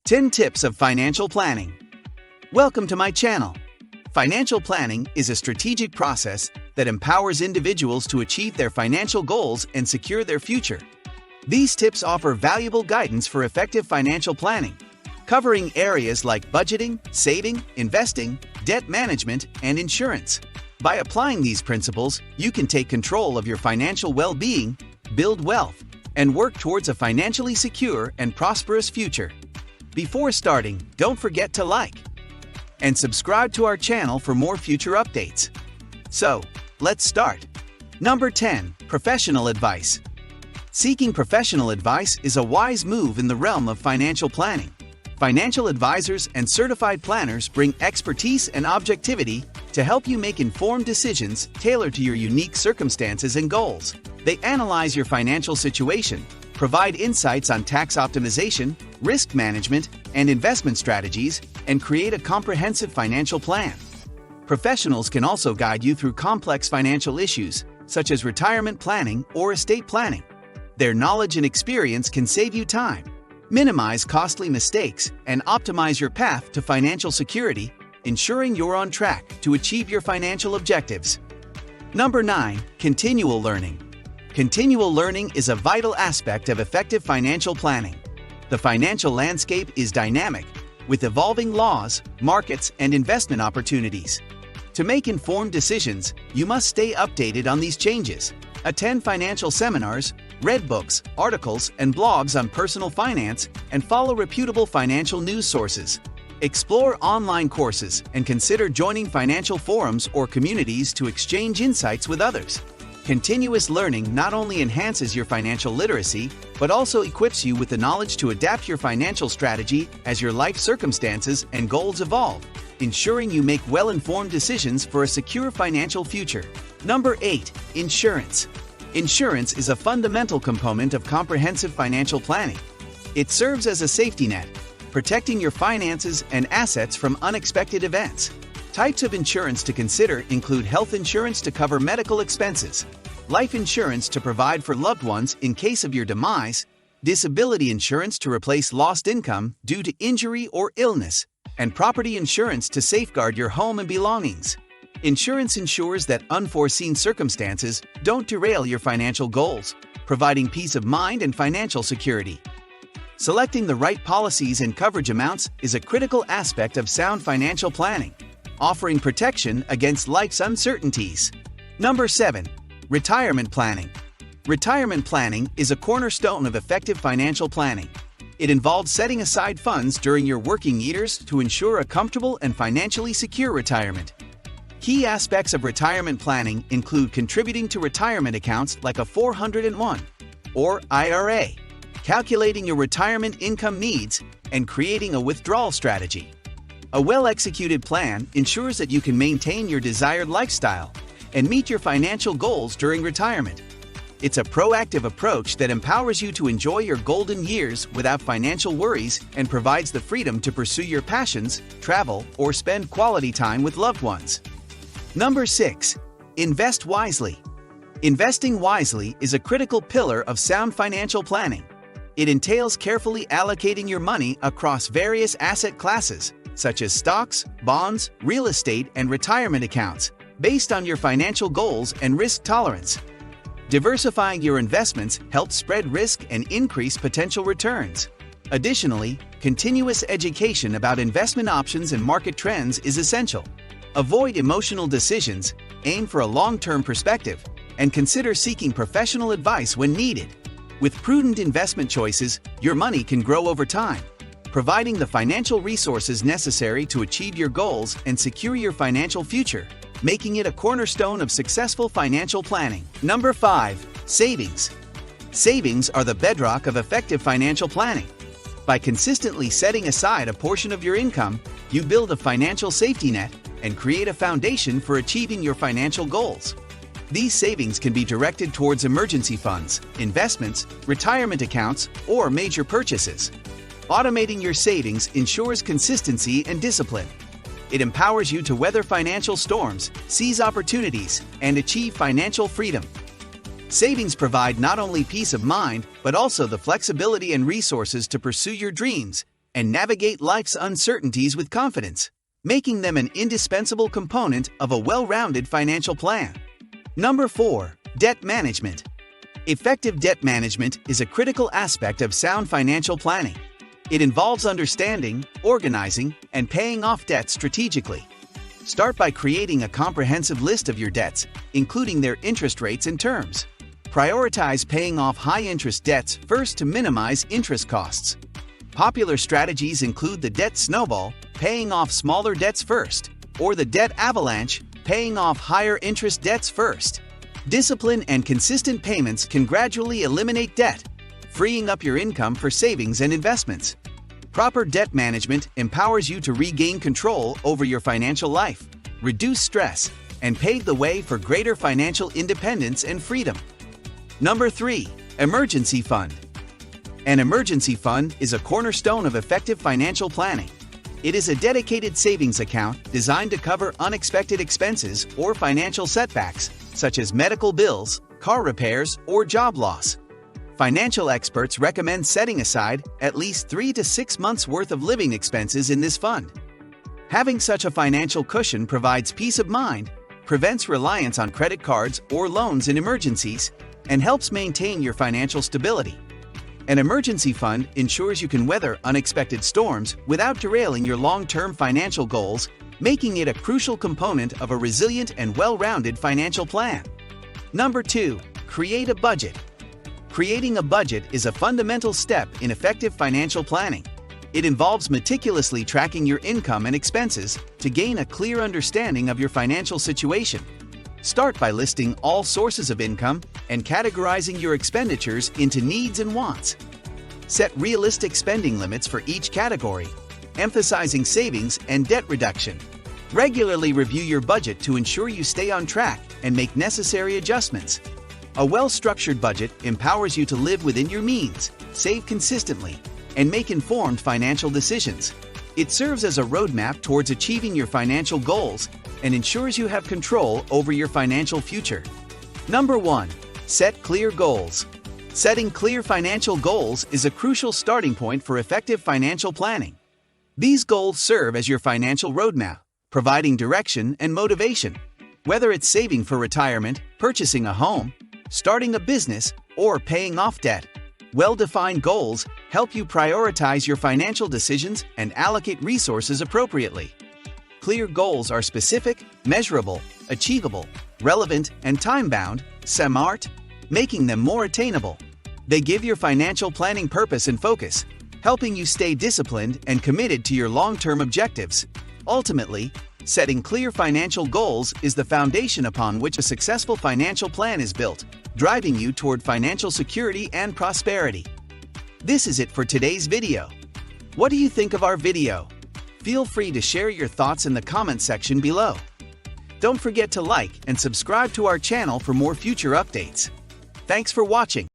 10 Tips of Financial Planning. Welcome to my channel. Financial planning is a strategic process that empowers individuals to achieve their financial goals and secure their future. These tips offer valuable guidance for effective financial planning, covering areas like budgeting, saving, investing, debt management, and insurance. By applying these principles, you can take control of your financial well-being, build wealth, and work towards a financially secure and prosperous future. Before starting, don't forget to like and subscribe to our channel for more future updates. So, let's start. Number 10. Professional advice. Seeking professional advice is a wise move in the realm of financial planning. Financial advisors and certified planners bring expertise and objectivity to help you make informed decisions tailored to your unique circumstances and goals. They analyze your financial situation, provide insights on tax optimization, risk management, and investment strategies, and create a comprehensive financial plan. Professionals can also guide you through complex financial issues, such as retirement planning or estate planning. Their knowledge and experience can save you time, minimize costly mistakes, and optimize your path to financial security, ensuring you're on track to achieve your financial objectives. Number 9. Continual learning. Continual learning is a vital aspect of effective financial planning. The financial landscape is dynamic, with evolving laws, markets, and investment opportunities. To make informed decisions, you must stay updated on these changes. Attend financial seminars, read books, articles, and blogs on personal finance, and follow reputable financial news sources. Explore online courses and consider joining financial forums or communities to exchange insights with others. Continuous learning not only enhances your financial literacy, but also equips you with the knowledge to adapt your financial strategy as your life circumstances and goals evolve, ensuring you make well-informed decisions for a secure financial future. Number 8. Insurance. Insurance is a fundamental component of comprehensive financial planning. It serves as a safety net, protecting your finances and assets from unexpected events. Types of insurance to consider include health insurance to cover medical expenses, life insurance to provide for loved ones in case of your demise, disability insurance to replace lost income due to injury or illness, and property insurance to safeguard your home and belongings. Insurance ensures that unforeseen circumstances don't derail your financial goals, providing peace of mind and financial security. Selecting the right policies and coverage amounts is a critical aspect of sound financial planning, offering protection against life's uncertainties. Number 7. Retirement planning. Retirement planning is a cornerstone of effective financial planning. It involves setting aside funds during your working years to ensure a comfortable and financially secure retirement. Key aspects of retirement planning include contributing to retirement accounts like a 401 or IRA, calculating your retirement income needs, and creating a withdrawal strategy. A well-executed plan ensures that you can maintain your desired lifestyle and meet your financial goals during retirement. It's a proactive approach that empowers you to enjoy your golden years without financial worries and provides the freedom to pursue your passions, travel, or spend quality time with loved ones. Number 6. Invest wisely. Investing wisely is a critical pillar of sound financial planning. It entails carefully allocating your money across various asset classes, such as stocks, bonds, real estate, and retirement accounts, based on your financial goals and risk tolerance. Diversifying your investments helps spread risk and increase potential returns. Additionally, continuous education about investment options and market trends is essential. Avoid emotional decisions, aim for a long-term perspective, and consider seeking professional advice when needed. With prudent investment choices, your money can grow over time, providing the financial resources necessary to achieve your goals and secure your financial future, making it a cornerstone of successful financial planning. Number 5. Savings. Savings are the bedrock of effective financial planning. By consistently setting aside a portion of your income, you build a financial safety net and create a foundation for achieving your financial goals. These savings can be directed towards emergency funds, investments, retirement accounts, or major purchases. Automating your savings ensures consistency and discipline. It empowers you to weather financial storms, seize opportunities, and achieve financial freedom. Savings provide not only peace of mind, but also the flexibility and resources to pursue your dreams and navigate life's uncertainties with confidence, making them an indispensable component of a well-rounded financial plan. Number 4. Debt management. Effective debt management is a critical aspect of sound financial planning. It involves understanding, organizing, and paying off debts strategically. Start by creating a comprehensive list of your debts, including their interest rates and terms. Prioritize paying off high-interest debts first to minimize interest costs. Popular strategies include the debt snowball, paying off smaller debts first, or the debt avalanche, paying off higher-interest debts first. Discipline and consistent payments can gradually eliminate debt, freeing up your income for savings and investments. Proper debt management empowers you to regain control over your financial life, reduce stress, and pave the way for greater financial independence and freedom. Number 3. Emergency fund. An emergency fund is a cornerstone of effective financial planning. It is a dedicated savings account designed to cover unexpected expenses or financial setbacks, such as medical bills, car repairs, or job loss. Financial experts recommend setting aside at least 3 to 6 months' worth of living expenses in this fund. Having such a financial cushion provides peace of mind, prevents reliance on credit cards or loans in emergencies, and helps maintain your financial stability. An emergency fund ensures you can weather unexpected storms without derailing your long-term financial goals, making it a crucial component of a resilient and well-rounded financial plan. Number 2. Create a budget. Creating a budget is a fundamental step in effective financial planning. It involves meticulously tracking your income and expenses to gain a clear understanding of your financial situation. Start by listing all sources of income and categorizing your expenditures into needs and wants. Set realistic spending limits for each category, emphasizing savings and debt reduction. Regularly review your budget to ensure you stay on track and make necessary adjustments. A well-structured budget empowers you to live within your means, save consistently, and make informed financial decisions. It serves as a roadmap towards achieving your financial goals and ensures you have control over your financial future. Number 1. Set clear goals. Setting clear financial goals is a crucial starting point for effective financial planning. These goals serve as your financial roadmap, providing direction and motivation. Whether it's saving for retirement, purchasing a home, starting a business, or paying off debt, well-defined goals help you prioritize your financial decisions and allocate resources appropriately. Clear goals are specific, measurable, achievable, relevant, and time-bound, SMART, making them more attainable. They give your financial planning purpose and focus, helping you stay disciplined and committed to your long-term objectives. Ultimately, setting clear financial goals is the foundation upon which a successful financial plan is built, driving you toward financial security and prosperity. This is it for today's video. What do you think of our video? Feel free to share your thoughts in the comment section below. Don't forget to like and subscribe to our channel for more future updates. Thanks for watching.